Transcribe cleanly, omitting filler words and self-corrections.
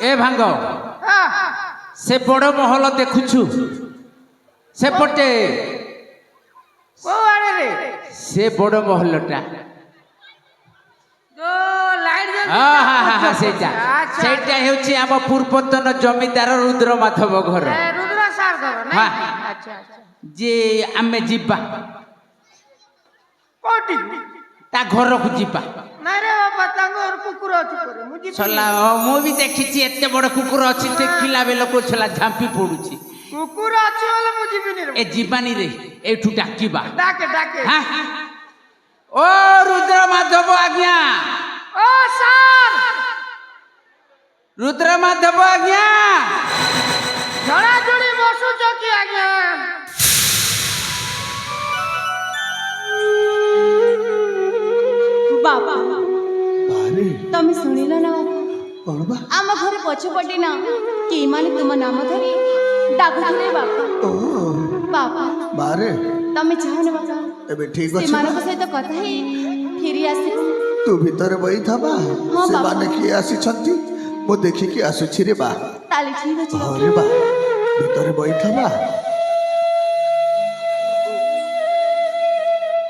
ए भांग से बड़ महल देखुछु से पटे से बड़ महलटा सेटा हेउछि आम पूर्वतन जमीदार रुद्र माधव घर रुद्र सार घर ना अच्छा जे आमे जिबा कोटी ता घर को जिबा नहीं रे बाबा तांगर कुकुर अछि करे मुझे छला मु भी देखिछि एते बड़ कुकुर अछि देखिला बेल को छला झांपी पडुछि कुकुर अछि वाला मुझे भी नहीं ए जीवानी रे एठू डाकिबा डाके डाके हां ओ रुद्र माधव आज्ञा ओ सर रुद्र माधव आज्ञा जड़ा जड़ी बसु चकी आज्ञा बाबा अरे तमे सुनिल ना बाबा कौन बा आम घर पछपटे ना के माने तुम नाम धरी डाकुथुले बाबा ओ बाबा बारे तमे चाहो ना बाबा एबे ठीक से अछि मानक सहित कथा ही फिरी आसे तू भीतर बई थबा हाँ, से बाबा। माने की आसी छंती मो देखि की आसु छि रे बा ताली ठीक अछि अरे बा भीतर बई थबा